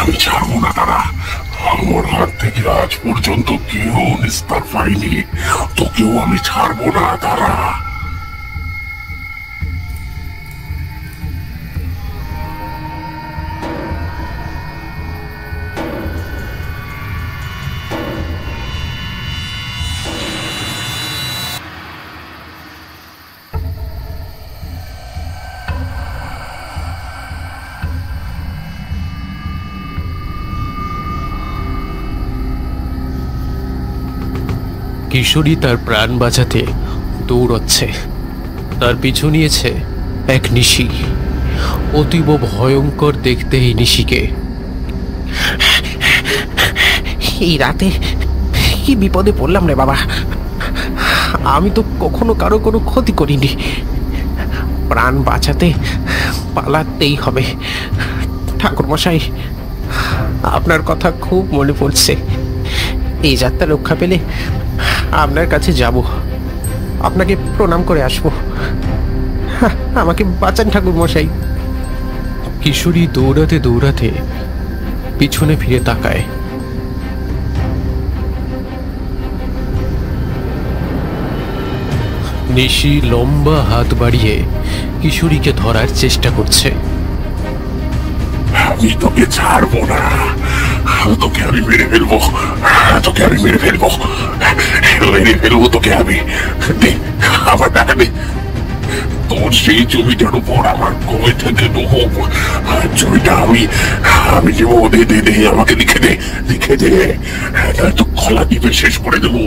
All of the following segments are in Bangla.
আমি ছাড়বো না তারা। আমার হাত থেকে আজ পর্যন্ত কেউ নিস্তার পাইনি, তোকেও আমি ছাড়বো না তারা। কিশোরী তার প্রাণ বাঁচাতে দৌড়চ্ছে। তার পিছু নিয়েছে এক নিশি। অতীব ভয়ঙ্কর দেখতে এই নিশিকে। এই রাতে কি বিপদে পড়লাম রে বাবা। আমি তো কখনো কারো কোনো ক্ষতি করিনি। প্রাণ বাঁচাতে পালাতেই হবে। ঠাকুরমশাই, আপনার কথা খুব মনে পড়ছে। এই যাত্রা রক্ষা পেলে আপনার কাছে যাব, আপনাকে প্রণাম করে আসবো। আমাকে বাঁচান ঠাকুরমশাই। কিশোরী দৌড়াতে দৌড়াতে পিছনে ফিরে তাকায়। নিশি লম্বা হাত বাড়িয়ে কিশোরীকে ধরার চেষ্টা করছে। আমি তোকে ছাড়বো না, তোকে আমি মেরে ফেলবো, তোকে আমি মেরে ফেলবো, মেরে ফেলবো তোকে আমি। দে আমার টাকা দে। তোর সেই জমিটার উপর আমার কবে থেকে লোভ, জমিটা আমি আমি দেবো। দে দে দে, আমাকে লিখে দে, লিখে দে, তো খোলা দ্বীপে শেষ করে দেবো।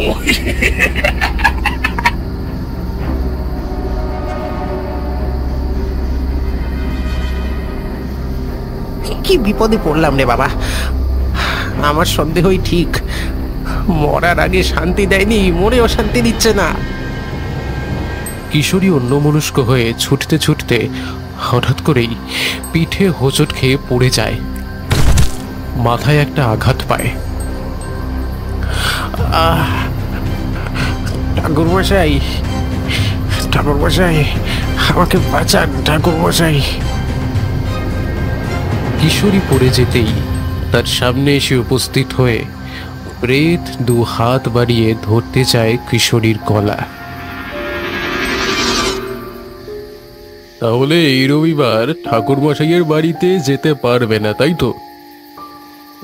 কি বিপদে পড়লাম রে বাবা। আমার সন্দেহই ঠিক। মরার আগে শান্তি দেয়নি, মরেও শান্তি দিচ্ছে না। কিশোরী অন্যমনস্ক হয়ে ছুটতে ছুটতে হঠাৎ করেই পিঠে হোঁচট খেয়ে পড়ে যায়। মাথায় একটা আঘাত পায়। ঠাকুরমশাই, ঠাকুরমশাই, আমাকে বাঁচান ঠাকুরমশাই। কিশোরী পড়ে যেতেই তার সামনে এসে উপস্থিত হয়ে প্রেত দু হাত বাড়িয়ে ধরতে চায় কিশোরীর গলা। তাহলে এই রবিবার ঠাকুরমশাইয়ের বাড়িতে যেতে পারবে না, তাই তো?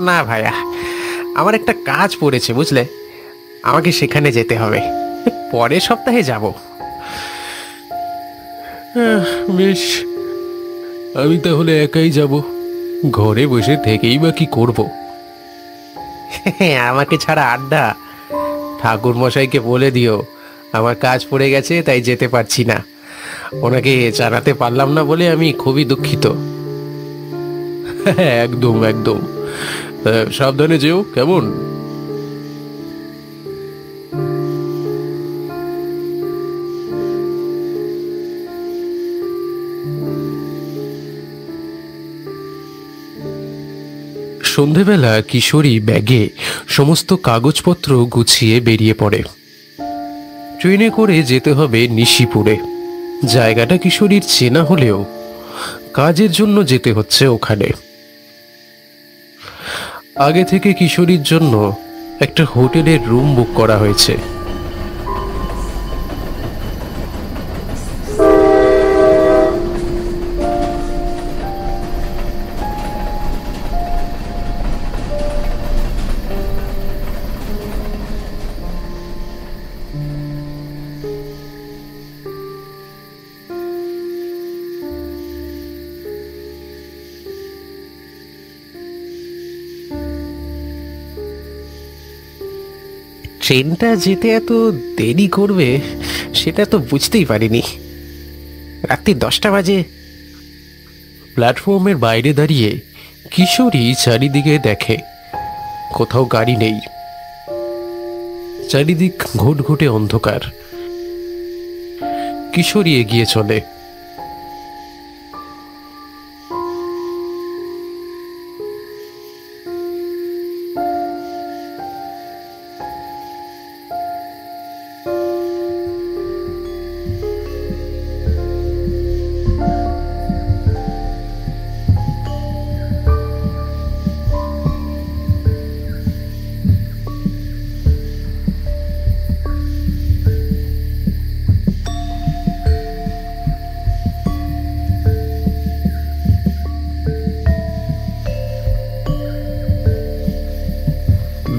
না ভাইয়া, আমার একটা কাজ পড়েছে বুঝলে, আমাকে সেখানে যেতে হবে। পরের সপ্তাহে যাব। বেশ, আমি তাহলে একাই যাব। ঘরে বসে থেকেই বা কি করব? আমাকে ছাড়া আড্ডা। ঠাকুর মশাইকে বলে দিও আমার কাজ পড়ে গেছে, তাই যেতে পারছি না। ওনাকে জানাতে পারলাম না বলে আমি খুবই দুঃখিত। একদম একদম, সাবধানে যেও, কেমন? সন্ধেবেলা কিশোরী ব্যাগে সমস্ত কাগজপত্র গুছিয়ে বেরিয়ে পড়ে। ট্রেনে করে যেতে হবে নিশিপুরে। জায়গাটা কিশোরীর চেনা হলেও কাজের জন্য যেতে হচ্ছে ওখানে। আগে থেকে কিশোরীর জন্য একটা হোটেলের রুম বুক করা হয়েছে। ট্রেনটা যেতে এত দেরি করবে সেটা তো বুঝতেই পারিনি। রাত্রি 10টা বাজে। প্ল্যাটফর্মের বাইরে দাঁড়িয়ে কিশোরী চারিদিকে দেখে, কোথাও গাড়ি নেই। চারিদিক ঘুটঘুটে অন্ধকার। কিশোরী এগিয়ে চলে।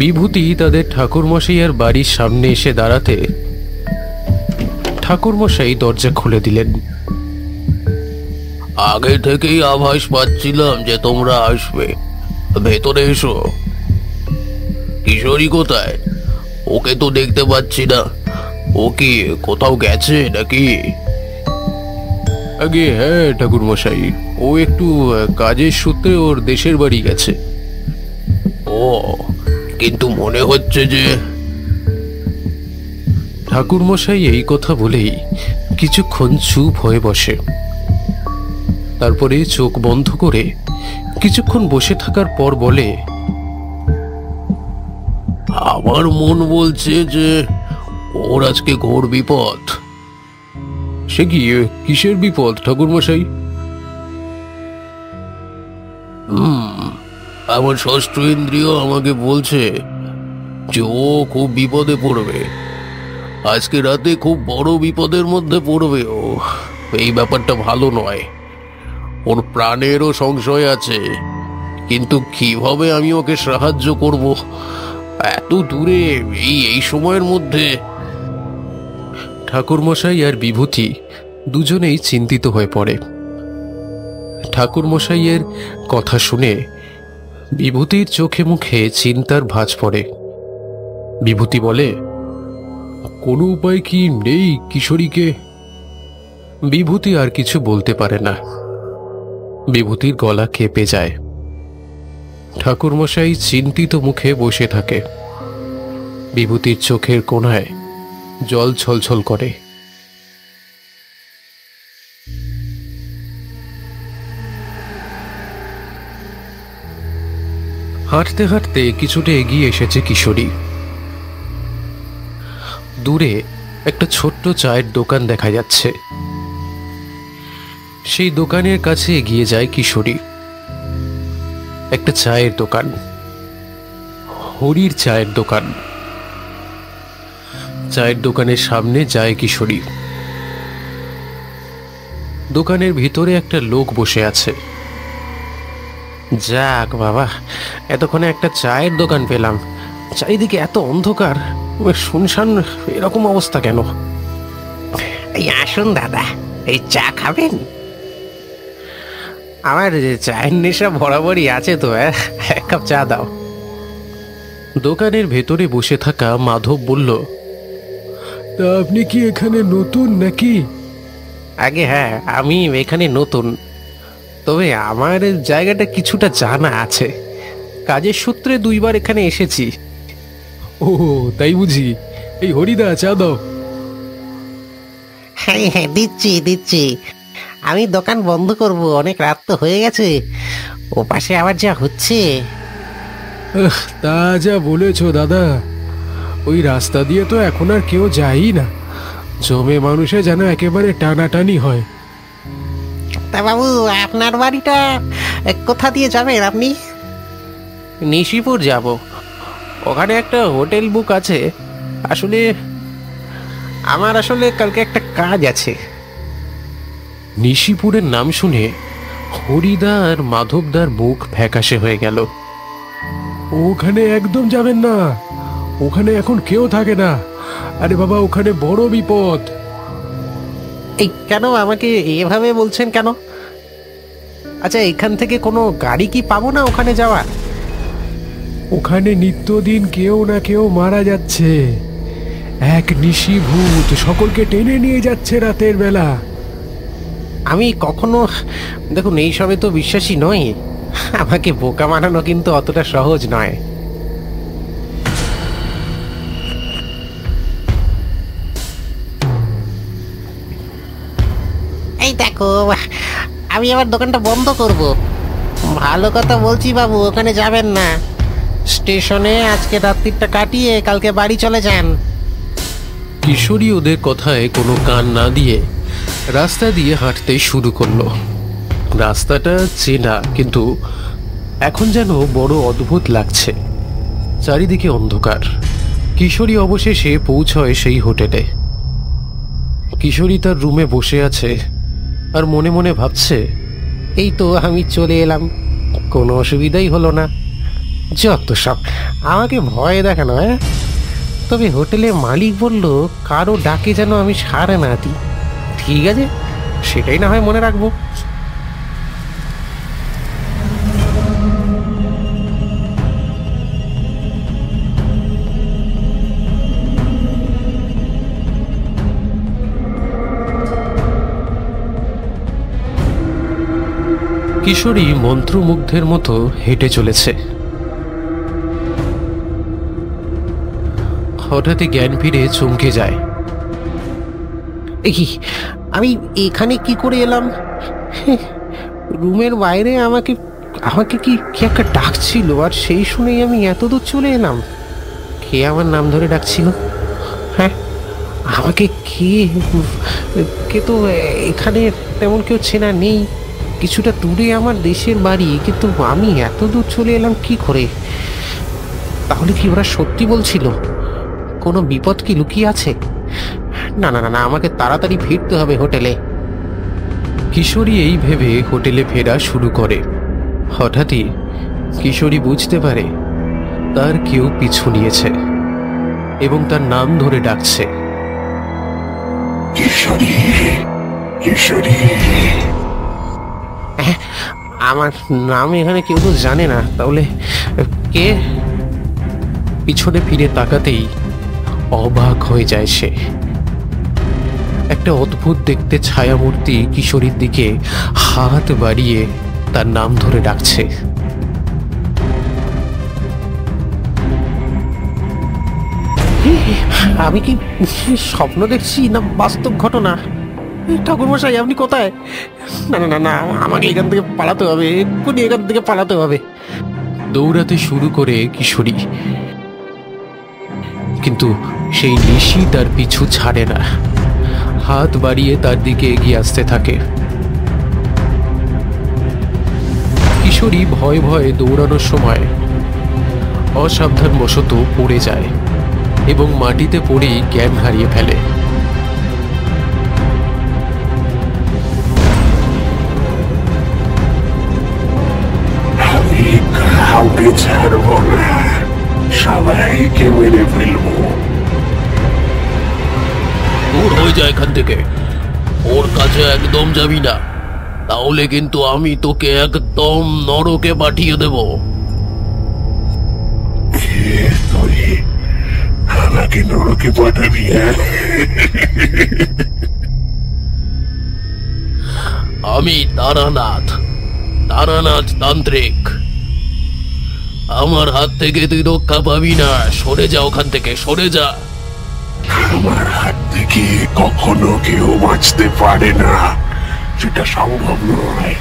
বিভূতি তাদের ঠাকুরমশাইয়ের বাড়ির সামনে এসে দাঁড়াতে ঠাকুরমশাই দরজা খুলে দিলেন। আগে থেকেই আভাস পাচ্ছিলাম যে তোমরা আসবে, ভেতরে এসো। কিশোরী কোথায়? ওকে তো দেখতে পাচ্ছি না। ও কি কোথাও গেছে নাকি? আগে হ্যাঁ ঠাকুরমশাই, ও একটু কাজের সূত্রে ওর দেশের বাড়ি গেছে। ও, কিন্তু মনে হচ্ছে যে... ঠাকুরমশাই এই কথা বলেই কিছুক্ষণ চুপ হয়ে বসে। তারপরে চোখ বন্ধ করে কিছুক্ষণ বসে থাকার পর বলে, আমার মন বলছে যে ওর আজকে ঘোর বিপদ। সে কি, কিসের বিপদ ঠাকুরমশাই? আমার ষষ্ঠ ইন্দ্রিয় আমাকে বলছে যে ও খুব বিপদে পড়বে। আজকে রাতে খুব বড় বিপদের মধ্যে পড়বে ও। এই ব্যাপারটা ভালো নয়। ওর প্রাণেরও সংশয় আছে, কিন্তু কিভাবে আমি ওকে সাহায্য করব এত দূরে এই সময়ের মধ্যে? ঠাকুরমশাই আর বিভূতি দুজনেই চিন্তিত হয়ে পড়ে। ঠাকুরমশাইয়ের কথা শুনে বিভূতির চোখে মুখে চিন্তার ভাঁজ পড়ে। বিভূতি বলে, কোনো উপায় কি নেই কিশোরীকে? বিভূতি আর কিছু বলতে পারে না। বিভূতির গলা কেঁপে যায়। ঠাকুরমশাই চিন্তিত মুখে বসে থাকে। বিভূতির চোখের কোণায় জল ছলছল করে। হাঁটতে হাঁটতে কিছুটা এগিয়ে এসেছে কিশোরী। দূরে একটা ছোট্ট চায়ের দোকান দেখা যাচ্ছে। সেই দোকানের কাছে এগিয়ে যায় কিশোরী। একটা চায়ের দোকান, হরির চায়ের দোকান। চায়ের দোকানের সামনে যায় কিশোরী। দোকানের ভিতরে একটা লোক বসে আছে। যাক বাবা, এতক্ষণে একটা চায়ের দোকান পেলাম। চারিদিকে এত অন্ধকার, শুনশান এরকম অবস্থা কেন? এই আসুন দাদা, এই চা খাবেন? আমার চায়ের নেশা বরাবরই আছে তো, এক কাপ চা দাও। দোকানের ভেতরে বসে থাকা মাধব বলল, তা আপনি কি এখানে নতুন নাকি? আগে হ্যাঁ, আমি এখানে নতুন, তবে আমার জায়গাটা কিছুটা জানা আছে। কাজের সূত্রে 2 বার এখানে এসেছি। ও তাই বুঝি। এই হরিদা, চা দাও। হ্যাঁ হ্যাঁ, দিচ্ছি দিচ্ছি। আমি দোকান বন্ধ করব, অনেক রাত তো হয়ে গেছে। ও পাশে আবার যা হচ্ছে। তা যা বলেছ দাদা, ওই রাস্তা দিয়ে তো এখন আর কেউ যায়ই না। জমে মানুষে যেন একেবারে টানাটানি হয়। তা বাবু, আপনার বাড়িটা কোথা দিয়ে যাবেন আপনি? নিশিপুর যাব, ওখানে একটা হোটেল বুক আছে। আমার কালকে একটা কাজ আছে। নিশিপুরের নাম শুনে হরিদা আর মাধবদার মুখ ফ্যাকাশে হয়ে গেল। ওখানে একদম যাবেন না, ওখানে এখন কেউ থাকে না। আরে বাবা, ওখানে বড় বিপদ। এই কেন আমাকে এভাবে বলছেন কেন? আচ্ছা, এখান থেকে কোনো গাড়ি কি পাবো না ওখানে যাওয়ার? ওখানে নিত্যদিন কেউ না কেউ মারা যাচ্ছে। এক নিশিভূত সকলকে টেনে নিয়ে যাচ্ছে রাতের বেলা। আমি কখনো, দেখুন, এইসবে তো বিশ্বাসী নই। আমাকে বোকা বানানো কিন্তু অতটা সহজ নয়। এই দেখো, আমি আবার দোকানটা বন্ধ করব। ভালো কথা বলছি বাবু, ওখানে যাবেন না। স্টেশনে আজকে রাত্রিটা কাটিয়ে কালকে বাড়ি চলে যান। কিশোরী ওদের কথায় কোনো কান না দিয়ে রাস্তা দিয়ে হাঁটতে শুরু করলো। রাস্তাটা চেনা, কিন্তু এখন যেন বড় অদ্ভুত লাগছে। চারিদিকে অন্ধকার। কিশোরী অবশেষে পৌঁছয় সেই হোটেলে। কিশোরী তার রুমে বসে আছে আর মনে মনে ভাবছে, এই তো আমি চলে এলাম, কোনো অসুবিধাই হলো না। যত সব আমাকে ভয় দেখানো, হ্যাঁ? তবে হোটেলের মালিক বলল কারো ডাকে যেন আমি সাড়া না দিই। ঠিক আছে, সেটাই না হয় মনে রাখবো। কিশোরী মন্ত্রমুগ্ধের মতো হেঁটে চলেছে। হঠাৎই জ্ঞান ফিরে চমকে যায়। এ কি, আমি এখানে কি করে এলাম? রুমের বাইরে আমাকে আমাকে কি কি একটা ডাকছিল, আর সেই শুনেই আমি এত দূর চলে এলাম। কে আমার নাম ধরে ডাকছিল? হ্যাঁ, আমাকে কে কে তো এখানে তেমন কেউ চেনা নেই। কিছুটা দূরে আমার দেশের বাড়ি, কিন্তু আমি এত দূর চলে এলাম কি করে? তাহলে কি ওরা সত্যি বলছিল? কোনো বিপদ কি লুকিয়ে আছে? না না না না, আমাকে তাড়াতাড়ি ফিরতে হবে হোটেলে। কিশোরী এই ভেবে হোটেলে ফেরা শুরু করে। হঠাৎই কিশোরী বুঝতে পারে তার কেউ পিছু নিয়েছে এবং তার নাম ধরে ডাকছে। কিশোরী, কিশোরী। আমার নাম এখানে কেউ তো জানে না, তাহলে কে? পিছনে ফিরে তাকাতেই অবাক হয়ে যায় সে। একটা অদ্ভুত দেখতে ছায়ামূর্তি কিশোরীর দিকে হাত বাড়িয়ে তার নাম ধরে ডাকছে। আমি কি স্বপ্ন দেখছি না বাস্তব ঘটনা? ঠাকুরমশাই, আপনি কোথায়? না না না না, আমাকে এখান থেকে পালাতে হবে, এক্ষুনি এখান থেকে পালাতে হবে। দৌড়াতে শুরু করে কিশোরী, কিন্তু সেই নিশি তার পিছু ছাড়ে না। হাত বাড়িয়ে তার দিকে এগিয়ে আসতে থাকে। কিশোরী ভয়ে ভয়ে দৌড়ানোর সময় অসাবধানবশত পড়ে যায় এবং মাটিতে পড়েই জ্ঞান হারিয়ে ফেলে। আমি কাউকে ছাড়বো না, সবাইকে মেরে ফেলবো। দূর হয়ে যায় এখান থেকে, ওর কাছে একদম যাবি না, তাহলে কিন্তু আমি তোকে একদম নরকে পাঠিয়ে দেব। কে তুই? আমাকে নরকে পাঠাবি? আমি তারানাথ, তারানাথ তান্ত্রিক। আমার হাত থেকে তুই রক্ষা পাবি না, সরে যা ওখান থেকে, সরে যা। আমার হাত থেকে কখনো কেউ বাঁচতে পারে না, সেটা সম্ভব নয়।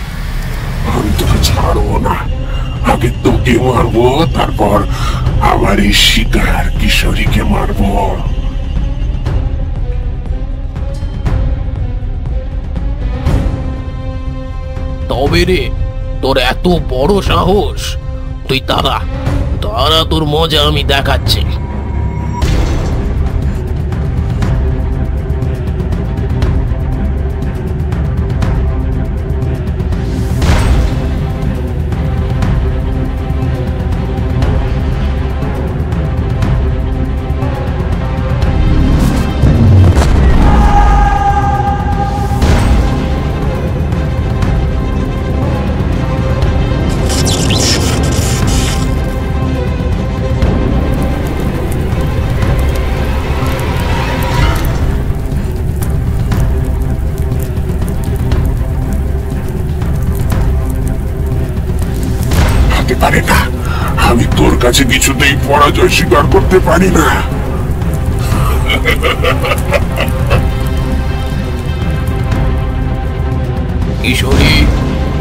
আমি তোকে ছাড়বো না, আগে তোকে মারবো, তারপর আমার এই শিকার কিশোরীকে মারবো। তবে রে, তোর এত বড় সাহস? তুই তারা, তারা তোর মজা আমি দেখাচ্ছি। হতে পারে না, আমি তোর কাছে কিছুতেই পরাজয় স্বীকার করতে পারি না। কিশোরী,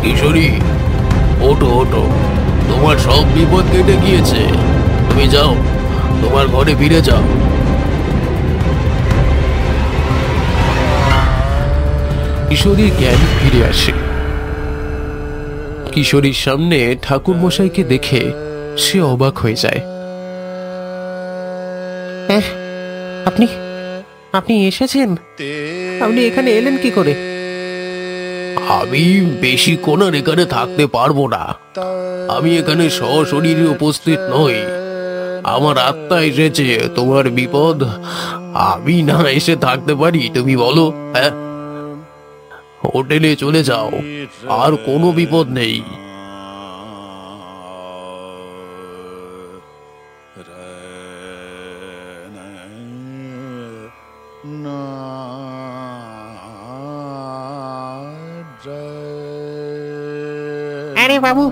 কিশোরী, ওঠো ওঠো, তোমার সব বিপদ কেটে গিয়েছে। তুমি যাও, তোমার ঘরে ফিরে যাও। কিশোরীর জ্ঞান ফিরে আসে। কিশোরীর সামনে ঠাকুর মশাইকে দেখে সে অবাক হয়ে যায়। আপনি আপনি এসেছেন? আপনি এখানে এলেন কি করে? আমি বেশিক্ষণ আর এখানে থাকতে পারবো না। আমি এখানে সশরীরে উপস্থিত নই, আমার আত্মা এসেছে। তোমার বিপদ আমি না এসে থাকতে পারি? তুমি বলো। হ্যাঁ, হোটেলে চলে যাও, আর কোনো বিপদ নেই। আরে বাবু,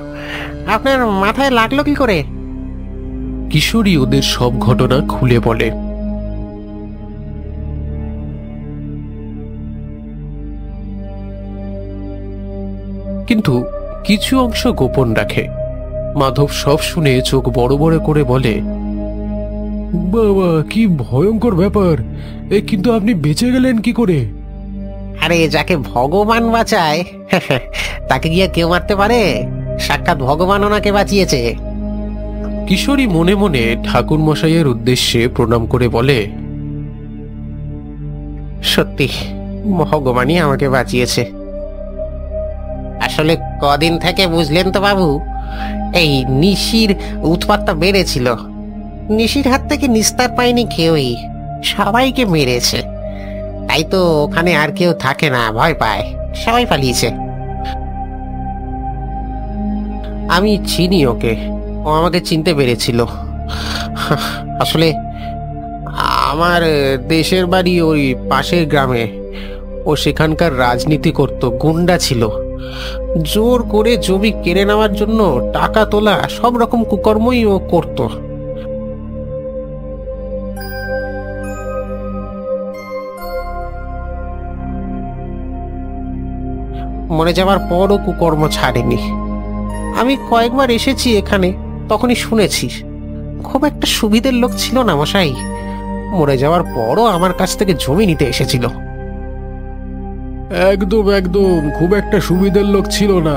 আপনার মাথায় লাগলো কি করে? কিশোরী ওদের সব ঘটনা খুলে বলে। কিন্তু কিছু অংশ গোপন রাখে। মাধব সব শুনে চোখ বড় বড় করে বলে, বাবা, কি ভয়ঙ্কর ব্যাপার! কিন্তু আপনি বেঁচে গেলেন কি করে? আরে যাকে ভগবান বাঁচায় তাকে গিয়ে কেউ মারতে পারে? সাক্ষাৎ ভগবান ওনাকে বাঁচিয়েছে। কিশোরী মনে মনে ঠাকুর মশাইয়ের উদ্দেশ্যে প্রণাম করে বলে, সত্যি ভগবানই আমাকে বাঁচিয়েছে। আসলে কদিন থেকে বুঝলেন তো বাবু, এই নিশির উৎপাতটা বেড়েছিল। নিশির হাত থেকে নিস্তার পায়নি কেউই, সবাইকে মেরেছে। তাই তো ওখানে আর কেউ থাকে না, ভয় পায়, সবাই পালিয়েছে। আমি চিনি ওকে, ও আমাকে চিনতে পেরেছিল। আসলে আমার দেশের বাড়ি ওই পাশের গ্রামে। ও সেখানকার রাজনীতি করত, গুন্ডা ছিল। জোর করে জমি কেড়ে নেওয়ার জন্য টাকা তোলা, সব রকম কুকর্মই ও করত। মরে যাওয়ার পরও কুকর্ম ছাড়েনি। আমি কয়েকবার এসেছি এখানে, তখনই শুনেছি। খুব একটা সুবিধের লোক ছিল না মশাই। মরে যাওয়ার পরও আমার কাছ থেকে জমি নিতে এসেছিল। একদম একদম, খুব একটা সুবিধার লোক ছিল না।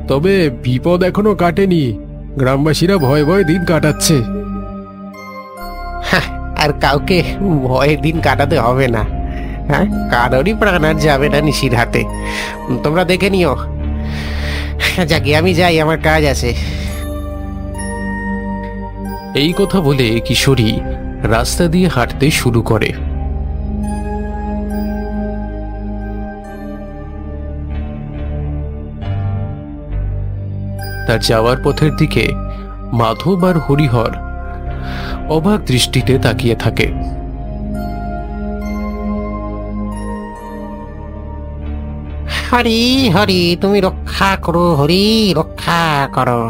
তবে বিপদ এখনো কাটেনি, গ্রামবাসীরা ভয় ভয় দিন কাটাচ্ছে। আর কাউকে ভয়ের দিন কাটাতে হবে না। হ্যাঁ, কারোরই প্রাণ আর যাবে না নিশির হাতে। তোমরা দেখে নিও। যাকে আমি যাই, আমার কাজ আছে। এই কথা বলে কিশোরী রাস্তা দিয়ে হাঁটতে শুরু করে। তার যাওয়ার পথের দিকে মাধব আর হরিহর অবাক দৃষ্টিতে তাকিয়ে থাকে। হরি হরি, তুমি রক্ষা করো, হরি রক্ষা করো।